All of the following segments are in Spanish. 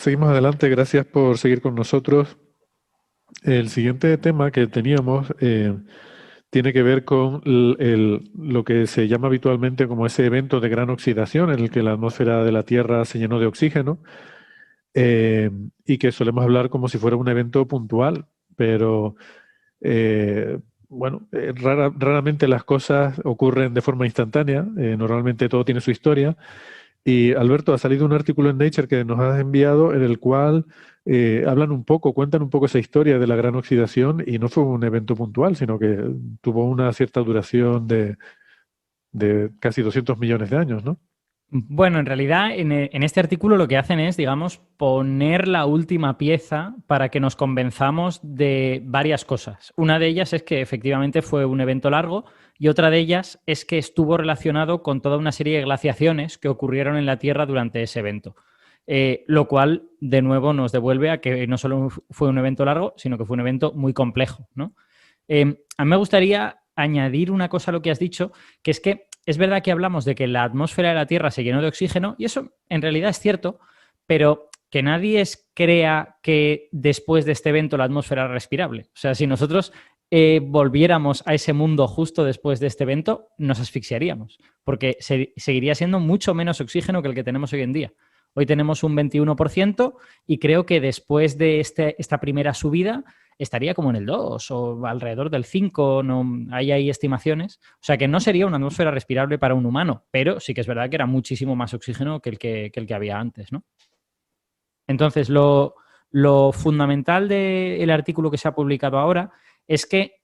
Seguimos adelante, gracias por seguir con nosotros. El siguiente tema que teníamos tiene que ver con lo que se llama habitualmente como ese evento de gran oxidación en el que la atmósfera de la Tierra se llenó de oxígeno eh, y que solemos hablar como si fuera un evento puntual, pero eh, bueno, raramente las cosas ocurren de forma instantánea, normalmente todo tiene su historia. Y Alberto, ha salido un artículo en Nature que nos has enviado en el cual hablan un poco, cuentan un poco esa historia de la gran oxidación y no fue un evento puntual, sino que tuvo una cierta duración de casi 200 millones de años, ¿no? Bueno, en realidad en este artículo lo que hacen es, digamos, poner la última pieza para que nos convenzamos de varias cosas. Una de ellas es que efectivamente fue un evento largo y otra de ellas es que estuvo relacionado con toda una serie de glaciaciones que ocurrieron en la Tierra durante ese evento. Lo cual, de nuevo, nos devuelve a que no solo fue un evento largo, sino que fue un evento muy complejo, ¿no? A mí me gustaría añadir una cosa a lo que has dicho, que es que es verdad que hablamos de que la atmósfera de la Tierra se llenó de oxígeno, y eso en realidad es cierto, pero que nadie crea que después de este evento la atmósfera era respirable. O sea, si nosotros volviéramos a ese mundo justo después de este evento, nos asfixiaríamos, porque seguiría siendo mucho menos oxígeno que el que tenemos hoy en día. Hoy tenemos un 21% y creo que después de esta primera subida estaría como en el 2 o alrededor del 5, no, hay estimaciones. O sea que no sería una atmósfera respirable para un humano, pero sí que es verdad que era muchísimo más oxígeno que el que había antes, ¿no? Entonces, lo fundamental del artículo que se ha publicado ahora es que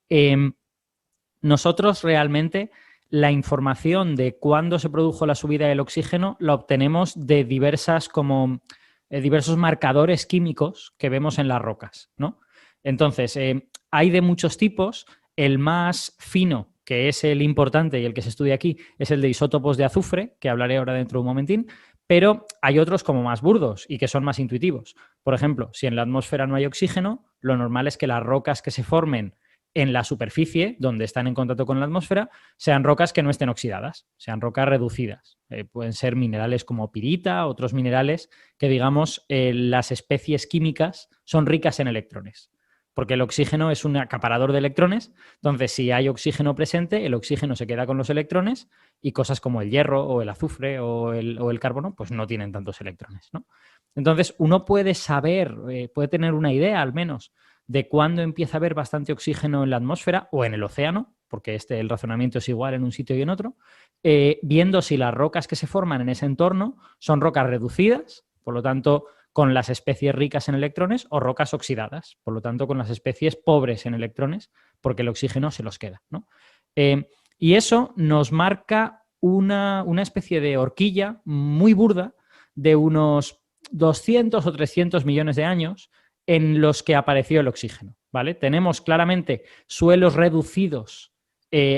nosotros realmente la información de cuándo se produjo la subida del oxígeno la obtenemos de diversos marcadores químicos que vemos en las rocas, ¿no? Entonces, hay de muchos tipos. El más fino, que es el importante y el que se estudia aquí, es el de isótopos de azufre, que hablaré ahora dentro de un momentín, pero hay otros como más burdos y que son más intuitivos. Por ejemplo, si en la atmósfera no hay oxígeno, lo normal es que las rocas que se formen en la superficie, donde están en contacto con la atmósfera, sean rocas que no estén oxidadas, sean rocas reducidas. Pueden ser minerales como pirita, otros minerales que, digamos, las especies químicas son ricas en electrones, porque el oxígeno es un acaparador de electrones. Entonces, si hay oxígeno presente, el oxígeno se queda con los electrones y cosas como el hierro o el azufre o el carbono, pues no tienen tantos electrones, ¿no? Entonces, uno puede saber, puede tener una idea al menos de cuándo empieza a haber bastante oxígeno en la atmósfera o en el océano, porque el razonamiento es igual en un sitio y en otro, viendo si las rocas que se forman en ese entorno son rocas reducidas, por lo tanto, con las especies ricas en electrones, o rocas oxidadas, por lo tanto, con las especies pobres en electrones, porque el oxígeno se los queda, ¿no? Y eso nos marca una especie de horquilla muy burda de unos 200 o 300 millones de años en los que apareció el oxígeno, ¿vale? Tenemos claramente suelos reducidos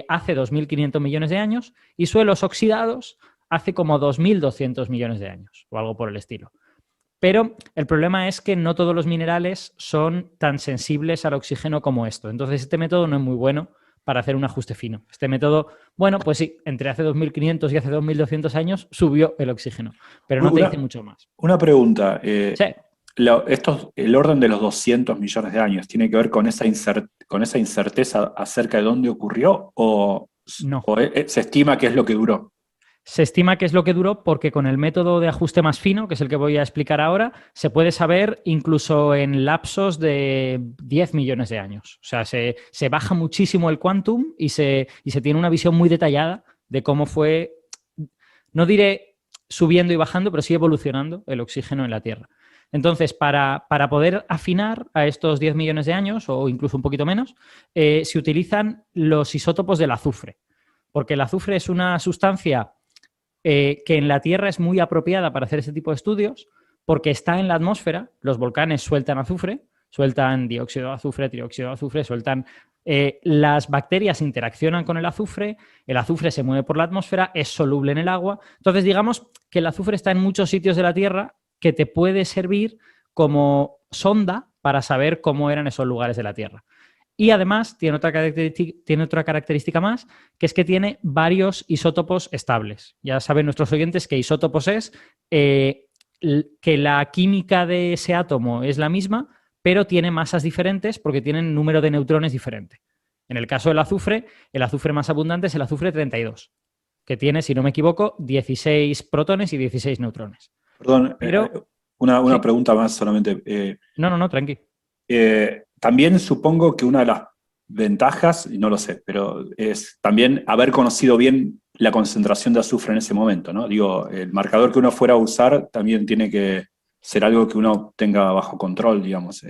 hace 2.500 millones de años y suelos oxidados hace como 2.200 millones de años o algo por el estilo. Pero el problema es que no todos los minerales son tan sensibles al oxígeno como esto. Entonces, este método no es muy bueno para hacer un ajuste fino. Este método, bueno, pues sí, entre hace 2.500 y hace 2.200 años subió el oxígeno, pero no te dice Una, mucho más. una pregunta. Sí, El orden de los 200 millones de años tiene que ver con con esa incerteza acerca de dónde ocurrió no. se estima que es lo que duró. Se estima que es lo que duró porque con el método de ajuste más fino, que es el que voy a explicar ahora, se puede saber incluso en lapsos de 10 millones de años. O sea, se baja muchísimo el quantum y se tiene una visión muy detallada de cómo fue, no diré subiendo y bajando, pero sí evolucionando el oxígeno en la Tierra. Entonces, para poder afinar a estos 10 millones de años, o incluso un poquito menos, se utilizan los isótopos del azufre, porque el azufre es una sustancia que en la Tierra es muy apropiada para hacer ese tipo de estudios porque está en la atmósfera, los volcanes sueltan azufre, sueltan dióxido de azufre, trióxido de azufre, sueltan... las bacterias interaccionan con el azufre se mueve por la atmósfera, es soluble en el agua. Entonces, digamos que el azufre está en muchos sitios de la Tierra que te puede servir como sonda para saber cómo eran esos lugares de la Tierra. Y además tiene otra característica más, que es que tiene varios isótopos estables. Ya saben nuestros oyentes que isótopos es que la química de ese átomo es la misma, pero tiene masas diferentes porque tienen número de neutrones diferente. En el caso del azufre, el azufre más abundante es el azufre 32, que tiene, si no me equivoco, 16 protones y 16 neutrones. Perdón, Pero, una sí. pregunta más solamente. No, tranqui. También supongo que una de las ventajas, y no lo sé, pero es también haber conocido bien la concentración de azufre en ese momento, ¿no? Digo, el marcador que uno fuera a usar también tiene que ser algo que uno tenga bajo control, digamos.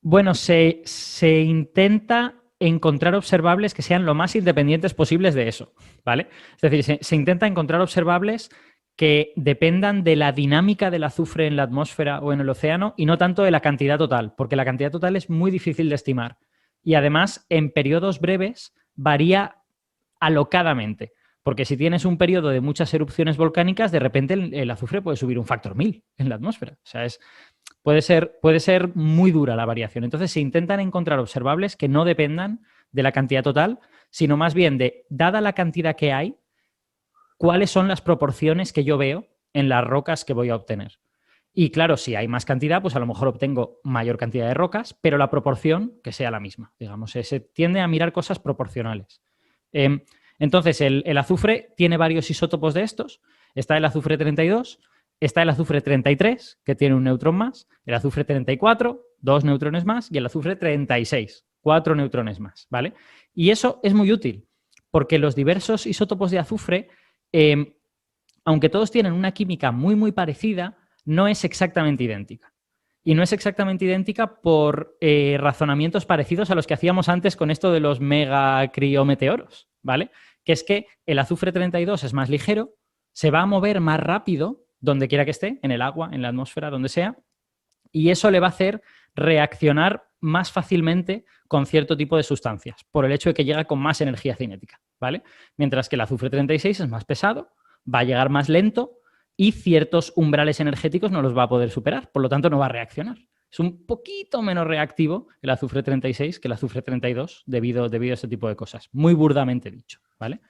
Bueno, se intenta encontrar observables que sean lo más independientes posibles de eso, ¿vale? Es decir, se intenta encontrar observables que dependan de la dinámica del azufre en la atmósfera o en el océano y no tanto de la cantidad total, porque la cantidad total es muy difícil de estimar. Y además, en periodos breves varía alocadamente, porque si tienes un periodo de muchas erupciones volcánicas, de repente el azufre puede subir un factor 1000 en la atmósfera. O sea, puede ser muy dura la variación. Entonces se intentan encontrar observables que no dependan de la cantidad total, sino más bien de, dada la cantidad que hay, cuáles son las proporciones que yo veo en las rocas que voy a obtener. Y claro, si hay más cantidad, pues a lo mejor obtengo mayor cantidad de rocas, pero la proporción que sea la misma. Digamos, se tiende a mirar cosas proporcionales. Entonces, el azufre tiene varios isótopos de estos. Está el azufre 32, está el azufre 33, que tiene un neutrón más, el azufre 34, 2 neutrones más, y el azufre 36, 4 neutrones más, ¿vale? Y eso es muy útil, porque los diversos isótopos de azufre, aunque todos tienen una química muy, muy parecida, no es exactamente idéntica. Y no es exactamente idéntica por razonamientos parecidos a los que hacíamos antes con esto de los megacriometeoros, ¿vale? Que es que el azufre 32 es más ligero, se va a mover más rápido donde quiera que esté, en el agua, en la atmósfera, donde sea, y eso le va a hacer reaccionar más fácilmente con cierto tipo de sustancias, por el hecho de que llega con más energía cinética, ¿vale? Mientras que el azufre 36 es más pesado, va a llegar más lento y ciertos umbrales energéticos no los va a poder superar, por lo tanto no va a reaccionar. Es un poquito menos reactivo el azufre 36 que el azufre 32 debido a ese tipo de cosas, muy burdamente dicho, ¿vale?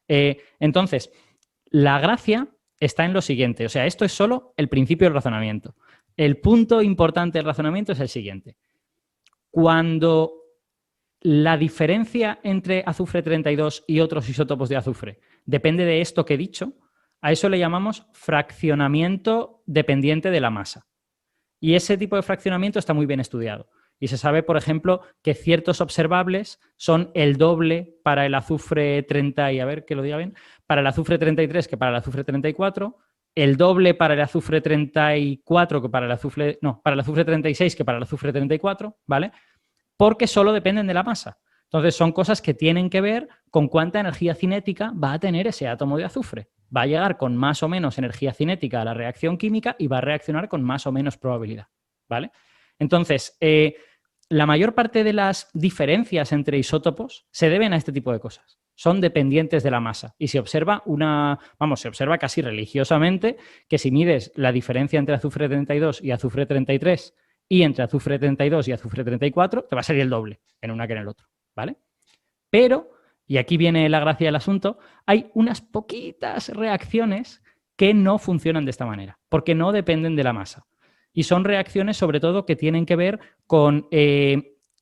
Entonces, la gracia está en lo siguiente, o sea, esto es solo el principio del razonamiento. El punto importante del razonamiento es el siguiente. Cuando la diferencia entre azufre 32 y otros isótopos de azufre depende de esto que he dicho, a eso le llamamos fraccionamiento dependiente de la masa. Y ese tipo de fraccionamiento está muy bien estudiado. Y se sabe, por ejemplo, que ciertos observables son el doble para el azufre 30, y a ver que lo diga bien, para el azufre 33 que para el azufre 34, el doble para el azufre 34 que para el azufre, no, para el azufre 36 que para el azufre 34, ¿vale? Porque solo dependen de la masa. Entonces son cosas que tienen que ver con cuánta energía cinética va a tener ese átomo de azufre. Va a llegar con más o menos energía cinética a la reacción química y va a reaccionar con más o menos probabilidad, ¿vale? Entonces, la mayor parte de las diferencias entre isótopos se deben a este tipo de cosas. Son dependientes de la masa y se observa se observa casi religiosamente que si mides la diferencia entre azufre 32 y azufre 33 y entre azufre 32 y azufre 34, te va a salir el doble en una que en el otro, ¿vale? Pero, y aquí viene la gracia del asunto, hay unas poquitas reacciones que no funcionan de esta manera, porque no dependen de la masa. Y son reacciones, sobre todo, que tienen que ver con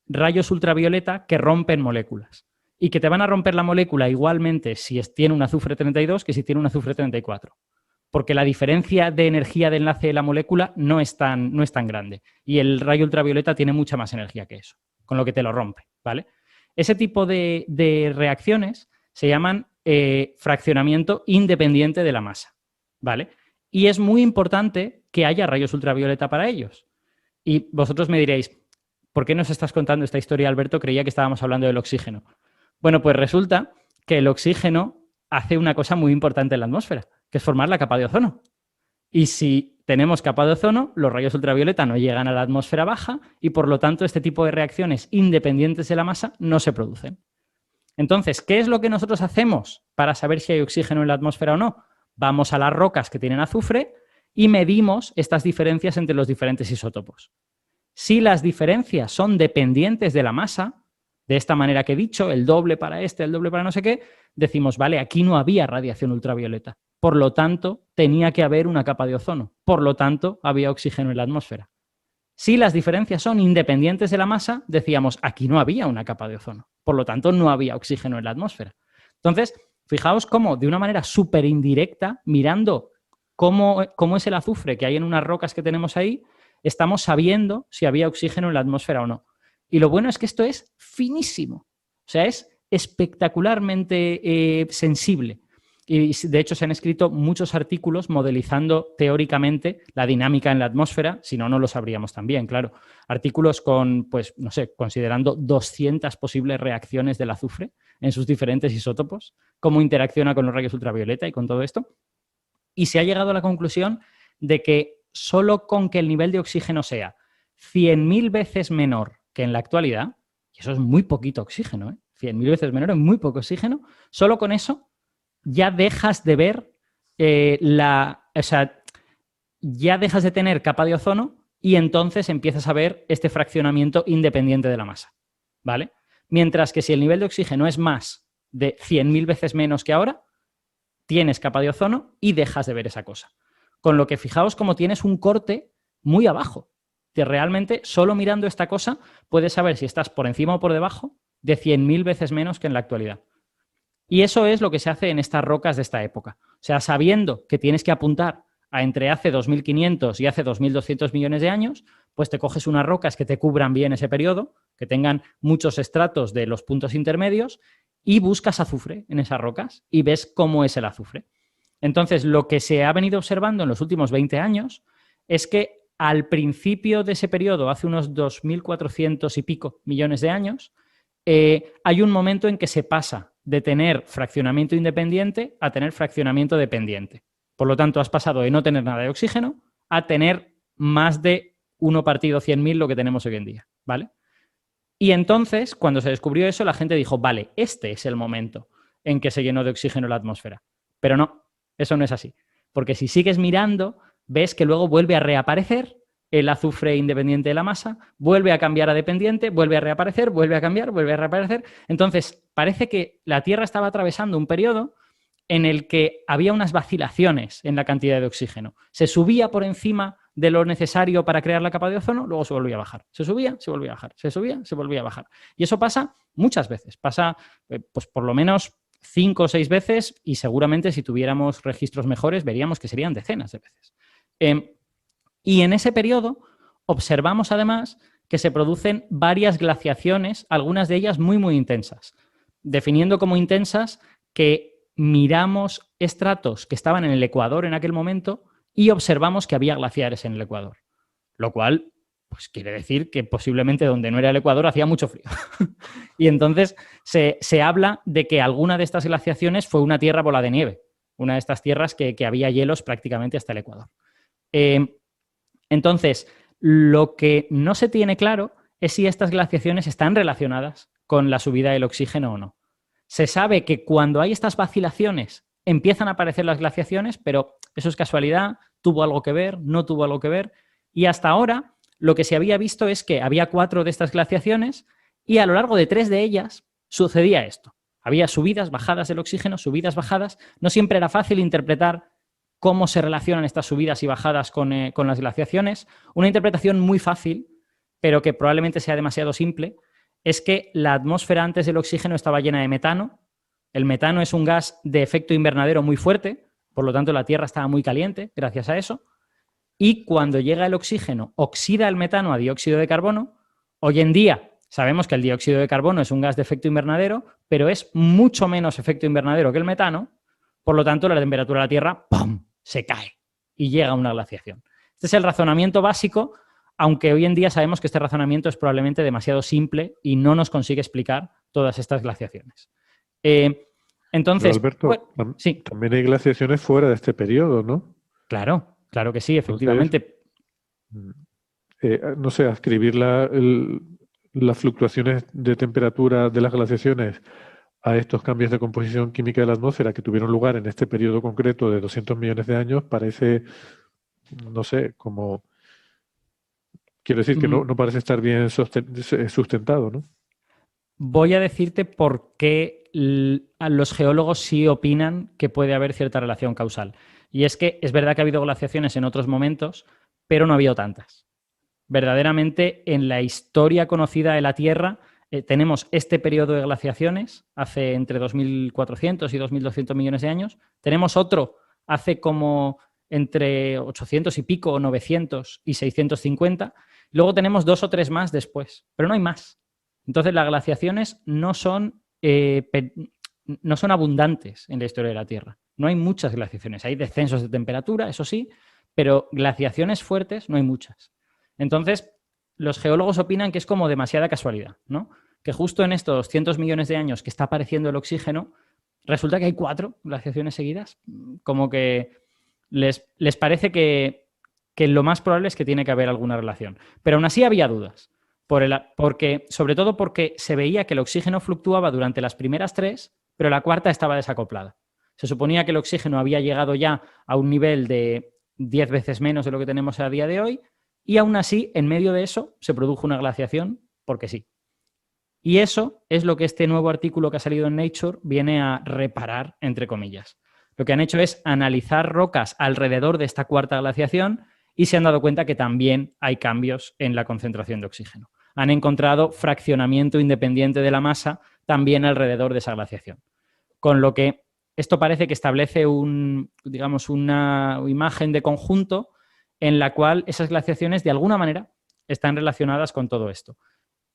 rayos ultravioleta que rompen moléculas. Y que te van a romper la molécula igualmente si tiene un azufre 32 que si tiene un azufre 34. Porque la diferencia de energía de enlace de la molécula no es tan grande. Y el rayo ultravioleta tiene mucha más energía que eso, con lo que te lo rompe, ¿vale? Ese tipo de reacciones se llaman fraccionamiento independiente de la masa, ¿vale? Y es muy importante que haya rayos ultravioleta para ellos. Y vosotros me diréis, ¿por qué nos estás contando esta historia, Alberto? Creía que estábamos hablando del oxígeno. Bueno, pues resulta que el oxígeno hace una cosa muy importante en la atmósfera, que es formar la capa de ozono. Y si tenemos capa de ozono, los rayos ultravioleta no llegan a la atmósfera baja y, por lo tanto, este tipo de reacciones independientes de la masa no se producen. Entonces, ¿qué es lo que nosotros hacemos para saber si hay oxígeno en la atmósfera o no? Vamos a las rocas que tienen azufre y medimos estas diferencias entre los diferentes isótopos. Si las diferencias son dependientes de la masa, de esta manera que he dicho, el doble para este, el doble para no sé qué, decimos, vale, aquí no había radiación ultravioleta. por lo tanto, tenía que haber una capa de ozono, por lo tanto, había oxígeno en la atmósfera. Si las diferencias son independientes de la masa, decíamos, aquí no había una capa de ozono, por lo tanto, no había oxígeno en la atmósfera. Entonces, fijaos cómo, de una manera súper indirecta, mirando cómo es el azufre que hay en unas rocas que tenemos ahí, estamos sabiendo si había oxígeno en la atmósfera o no. Y lo bueno es que esto es finísimo, o sea, es espectacularmente sensible. Y de hecho se han escrito muchos artículos modelizando teóricamente la dinámica en la atmósfera, si no, no lo sabríamos también, claro. Artículos con, pues, no sé, considerando 200 posibles reacciones del azufre en sus diferentes isótopos, cómo interacciona con los rayos ultravioleta y con todo esto. Y se ha llegado a la conclusión de que solo con que el nivel de oxígeno sea 100.000 veces menor que en la actualidad, y eso es muy poquito oxígeno, 100.000 veces menor es muy poco oxígeno, solo con eso ya dejas de ver o sea, ya dejas de tener capa de ozono y entonces empiezas a ver este fraccionamiento independiente de la masa, ¿vale? Mientras que si el nivel de oxígeno es más de 100.000 veces menos que ahora, tienes capa de ozono y dejas de ver esa cosa. Con lo que fijaos cómo tienes un corte muy abajo, que realmente solo mirando esta cosa puedes saber si estás por encima o por debajo de 100.000 veces menos que en la actualidad. Y eso es lo que se hace en estas rocas de esta época. O sea, sabiendo que tienes que apuntar a entre hace 2.500 y hace 2.200 millones de años, pues te coges unas rocas que te cubran bien ese periodo, que tengan muchos estratos de los puntos intermedios y buscas azufre en esas rocas y ves cómo es el azufre. Entonces, lo que se ha venido observando en los últimos 20 años es que al principio de ese periodo, hace unos 2.400 y pico millones de años, hay un momento en que se pasa de tener fraccionamiento independiente a tener fraccionamiento dependiente. Por lo tanto, has pasado de no tener nada de oxígeno a tener más de 1 partido 100.000 lo que tenemos hoy en día, ¿vale? Y entonces, cuando se descubrió eso, la gente dijo, vale, este es el momento en que se llenó de oxígeno la atmósfera. Pero no, eso no es así. Porque si sigues mirando, ves que luego vuelve a reaparecer el azufre independiente de la masa, vuelve a cambiar a dependiente, vuelve a reaparecer, vuelve a cambiar, vuelve a reaparecer. Entonces, parece que la Tierra estaba atravesando un periodo en el que había unas vacilaciones en la cantidad de oxígeno. Se subía por encima de lo necesario para crear la capa de ozono, luego se volvía a bajar. Se subía, se volvía a bajar. Se subía, se volvía a bajar. Y eso pasa muchas veces. Pasa, pues por lo menos 5 o 6 veces y seguramente si tuviéramos registros mejores veríamos que serían decenas de veces. Y en ese periodo observamos además que se producen varias glaciaciones, algunas de ellas muy, muy intensas. Definiendo como intensas que miramos estratos que estaban en el Ecuador en aquel momento y observamos que había glaciares en el Ecuador. Lo cual, pues quiere decir que posiblemente donde no era el Ecuador hacía mucho frío. Y entonces se habla de que alguna de estas glaciaciones fue una tierra bola de nieve, una de estas tierras que había hielos prácticamente hasta el Ecuador. Entonces, lo que no se tiene claro es si estas glaciaciones están relacionadas con la subida del oxígeno o no. Se sabe que cuando hay estas vacilaciones empiezan a aparecer las glaciaciones, pero eso es casualidad, tuvo algo que ver, no tuvo algo que ver. Y hasta ahora lo que se había visto es que había 4 de estas glaciaciones y a lo largo de 3 de ellas sucedía esto. Había subidas, bajadas del oxígeno, subidas, bajadas. No siempre era fácil interpretar cómo se relacionan estas subidas y bajadas con las glaciaciones. Una interpretación muy fácil, pero que probablemente sea demasiado simple, es que la atmósfera antes del oxígeno estaba llena de metano. El metano es un gas de efecto invernadero muy fuerte, por lo tanto la Tierra estaba muy caliente gracias a eso. Y cuando llega el oxígeno, oxida el metano a dióxido de carbono. Hoy en día sabemos que el dióxido de carbono es un gas de efecto invernadero, pero es mucho menos efecto invernadero que el metano. Por lo tanto, la temperatura de la Tierra ¡pum!, se cae y llega a una glaciación. Este es el razonamiento básico, aunque hoy en día sabemos que este razonamiento es probablemente demasiado simple y no nos consigue explicar todas estas glaciaciones. Entonces, pero Alberto, bueno, sí. También hay glaciaciones fuera de este periodo, ¿no? Claro, claro que sí, efectivamente. Entonces, no sé, ascribir las fluctuaciones de temperatura de las glaciaciones a estos cambios de composición química de la atmósfera que tuvieron lugar en este periodo concreto de 200 millones de años parece, no sé, como... Quiero decir que no parece estar bien sustentado, ¿no? Voy a decirte por qué los geólogos sí opinan que puede haber cierta relación causal. Y es que es verdad que ha habido glaciaciones en otros momentos, pero no ha habido tantas. Verdaderamente, en la historia conocida de la Tierra, tenemos este periodo de glaciaciones, hace entre 2.400 y 2.200 millones de años. Tenemos otro hace como entre 800 y pico, 900 y 650. Luego tenemos 2 o 3 más después, pero no hay más. Entonces, las glaciaciones no son abundantes en la historia de la Tierra. No hay muchas glaciaciones. Hay descensos de temperatura, eso sí, pero glaciaciones fuertes no hay muchas. Entonces, los geólogos opinan que es como demasiada casualidad, ¿no? Que justo en estos cientos millones de años que está apareciendo el oxígeno, resulta que hay 4 glaciaciones seguidas. Como que les parece que lo más probable es que tiene que haber alguna relación. Pero aún así había dudas. Sobre todo porque se veía que el oxígeno fluctuaba durante las primeras 3, pero la cuarta estaba desacoplada. Se suponía que el oxígeno había llegado ya a un nivel de 10 veces menos de lo que tenemos a día de hoy, y aún así, en medio de eso, se produjo una glaciación porque sí. Y eso es lo que este nuevo artículo que ha salido en Nature viene a reparar, entre comillas. Lo que han hecho es analizar rocas alrededor de esta cuarta glaciación y se han dado cuenta que también hay cambios en la concentración de oxígeno. Han encontrado fraccionamiento independiente de la masa también alrededor de esa glaciación. Con lo que esto parece que establece una imagen de conjunto en la cual esas glaciaciones de alguna manera están relacionadas con todo esto.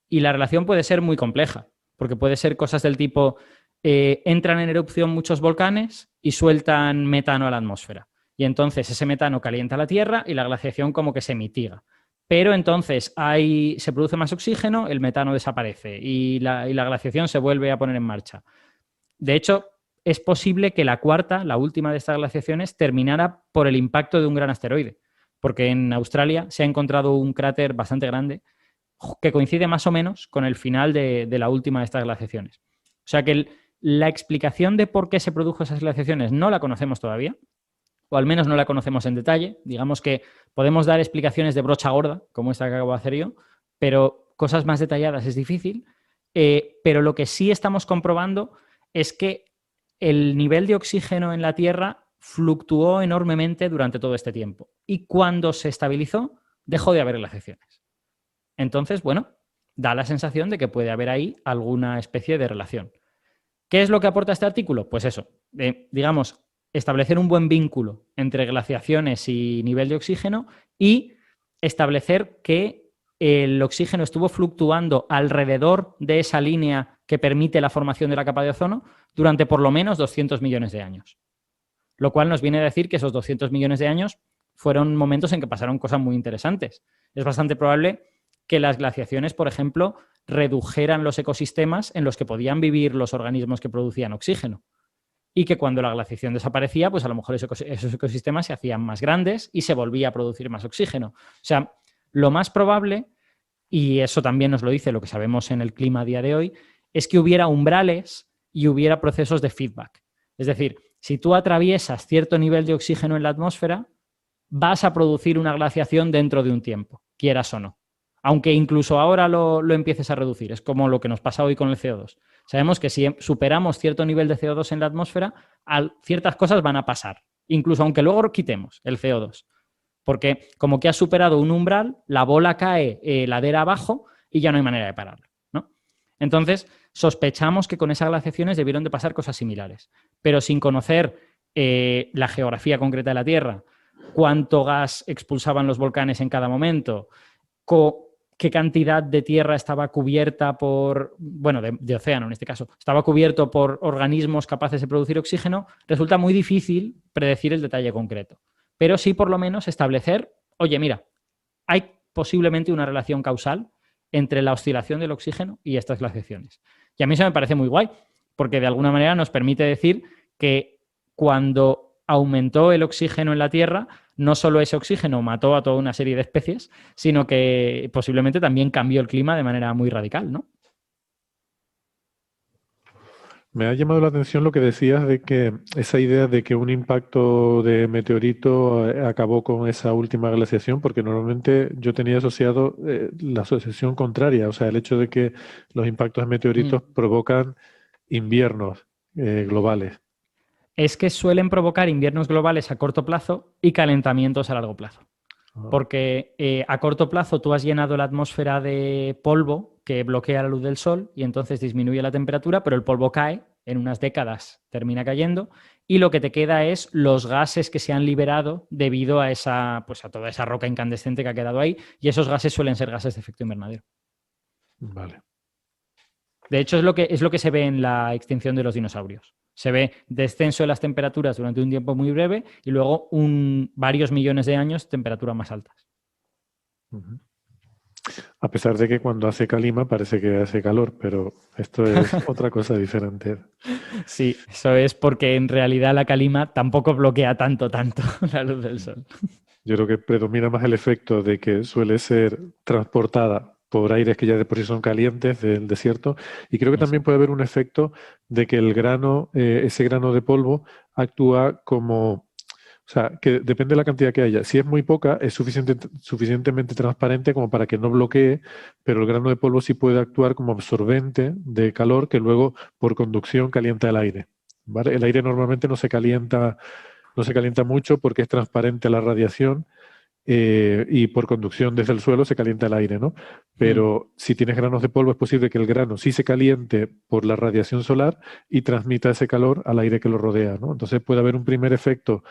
Y la relación puede ser muy compleja, porque puede ser cosas del tipo entran en erupción muchos volcanes y sueltan metano a la atmósfera. Y entonces ese metano calienta la Tierra y la glaciación como que se mitiga. Pero entonces se produce más oxígeno, el metano desaparece y la glaciación se vuelve a poner en marcha. De hecho, es posible que la cuarta, la última de estas glaciaciones, terminara por el impacto de un gran asteroide. Porque en Australia se ha encontrado un cráter bastante grande que coincide más o menos con el final de la última de estas glaciaciones. O sea que la explicación de por qué se produjo esas glaciaciones no la conocemos todavía, o al menos no la conocemos en detalle. Digamos que podemos dar explicaciones de brocha gorda, como esta que acabo de hacer yo, pero cosas más detalladas es difícil. Pero lo que sí estamos comprobando es que el nivel de oxígeno en la Tierra fluctuó enormemente durante todo este tiempo. Y cuando se estabilizó, dejó de haber glaciaciones. Entonces, bueno, da la sensación de que puede haber ahí alguna especie de relación. ¿Qué es lo que aporta este artículo? Pues eso, digamos, establecer un buen vínculo entre glaciaciones y nivel de oxígeno y establecer que el oxígeno estuvo fluctuando alrededor de esa línea que permite la formación de la capa de ozono durante por lo menos 200 millones de años. Lo cual nos viene a decir que esos 200 millones de años fueron momentos en que pasaron cosas muy interesantes. Es bastante probable que las glaciaciones, por ejemplo, redujeran los ecosistemas en los que podían vivir los organismos que producían oxígeno. Y que cuando la glaciación desaparecía, pues a lo mejor esos ecosistemas se hacían más grandes y se volvía a producir más oxígeno. O sea, lo más probable, y eso también nos lo dice lo que sabemos en el clima a día de hoy, es que hubiera umbrales y hubiera procesos de feedback. Es decir, si tú atraviesas cierto nivel de oxígeno en la atmósfera, vas a producir una glaciación dentro de un tiempo, quieras o no. Aunque incluso ahora lo empieces a reducir. Es como lo que nos pasa hoy con el CO2. Sabemos que si superamos cierto nivel de CO2 en la atmósfera, ciertas cosas van a pasar, incluso aunque luego quitemos el CO2. Porque como que has superado un umbral, la bola cae ladera abajo y ya no hay manera de pararlo, ¿no? Entonces, sospechamos que con esas glaciaciones debieron de pasar cosas similares. Pero sin conocer la geografía concreta de la Tierra, cuánto gas expulsaban los volcanes en cada momento, qué cantidad de tierra estaba cubierta de océano en este caso, estaba cubierto por organismos capaces de producir oxígeno, resulta muy difícil predecir el detalle concreto. Pero sí por lo menos establecer, oye, mira, hay posiblemente una relación causal entre la oscilación del oxígeno y estas glaciaciones. Y a mí eso me parece muy guay, porque de alguna manera nos permite decir que cuando aumentó el oxígeno en la Tierra, no solo ese oxígeno mató a toda una serie de especies, sino que posiblemente también cambió el clima de manera muy radical, ¿no? Me ha llamado la atención lo que decías de que esa idea de que un impacto de meteorito acabó con esa última glaciación, porque normalmente yo tenía asociado la asociación contraria, o sea, el hecho de que los impactos de meteoritos provocan inviernos globales? Es que suelen provocar inviernos globales a corto plazo y calentamientos a largo plazo. Porque a corto plazo tú has llenado la atmósfera de polvo que bloquea la luz del sol y entonces disminuye la temperatura, pero el polvo cae, en unas décadas termina cayendo y lo que te queda es los gases que se han liberado debido a pues a toda esa roca incandescente que ha quedado ahí, y esos gases suelen ser gases de efecto invernadero. Vale. De hecho, es lo que se ve en la extinción de los dinosaurios. Se ve descenso de las temperaturas durante un tiempo muy breve y luego varios millones de años temperaturas más altas. A pesar de que cuando hace calima parece que hace calor, pero esto es otra cosa diferente. Sí, eso es porque en realidad la calima tampoco bloquea tanto la luz del sol. Yo creo que predomina más el efecto de que suele ser transportada por aires que ya de por sí son calientes del desierto, y creo que también puede haber un efecto de que el grano, ese grano de polvo, actúa como, o sea, que depende de la cantidad que haya. Si es muy poca, es suficientemente transparente como para que no bloquee, pero el grano de polvo sí puede actuar como absorbente de calor que luego, por conducción, calienta el aire. ¿Vale? El aire normalmente no se calienta mucho porque es transparente la radiación. Y por conducción desde el suelo se calienta el aire, ¿no? Pero si tienes granos de polvo es posible que el grano sí se caliente por la radiación solar y transmita ese calor al aire que lo rodea, ¿no? Entonces puede haber un primer efecto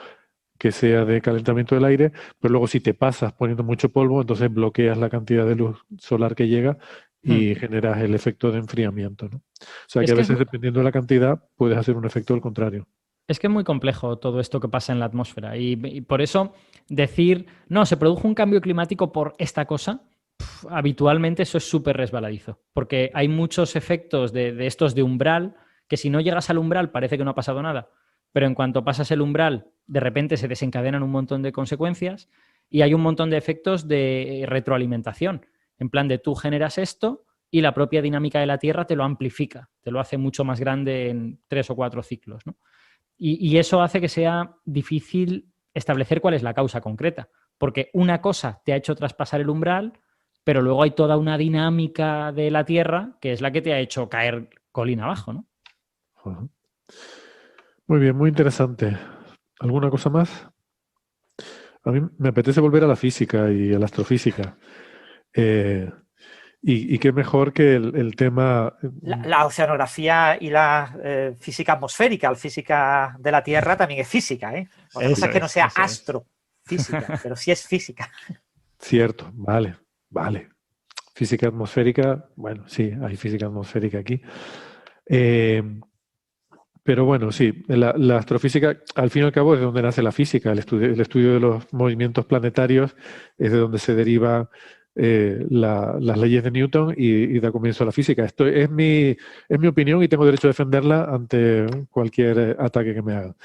que sea de calentamiento del aire, pero luego si te pasas poniendo mucho polvo, entonces bloqueas la cantidad de luz solar que llega y generas el efecto de enfriamiento, ¿no? O sea que a veces, dependiendo de la cantidad, puedes hacer un efecto al contrario. Es que es muy complejo todo esto que pasa en la atmósfera y por eso decir, no, se produjo un cambio climático por esta cosa, habitualmente eso es súper resbaladizo, porque hay muchos efectos de estos de umbral que si no llegas al umbral parece que no ha pasado nada, pero en cuanto pasas el umbral, de repente se desencadenan un montón de consecuencias y hay un montón de efectos de retroalimentación, en plan de tú generas esto y la propia dinámica de la Tierra te lo amplifica, te lo hace mucho más grande en 3 o 4 ciclos, ¿no? Y eso hace que sea difícil establecer cuál es la causa concreta, porque una cosa te ha hecho traspasar el umbral, pero luego hay toda una dinámica de la Tierra que es la que te ha hecho caer colina abajo, ¿no? Uh-huh. Muy bien, muy interesante. ¿Alguna cosa más? A mí me apetece volver a la física y a la astrofísica. Y qué mejor que el tema... La oceanografía y la física atmosférica, la física de la Tierra también es física, ¿eh? Otra cosa es que no sea astrofísica, pero sí es física. Cierto, vale. Física atmosférica, bueno, sí, hay física atmosférica aquí. Pero bueno, sí, la astrofísica, al fin y al cabo, es de donde nace la física. El estudio de los movimientos planetarios es de donde se deriva las leyes de Newton y da comienzo a la física. Esto es mi opinión y tengo derecho a defenderla ante cualquier ataque que me haga.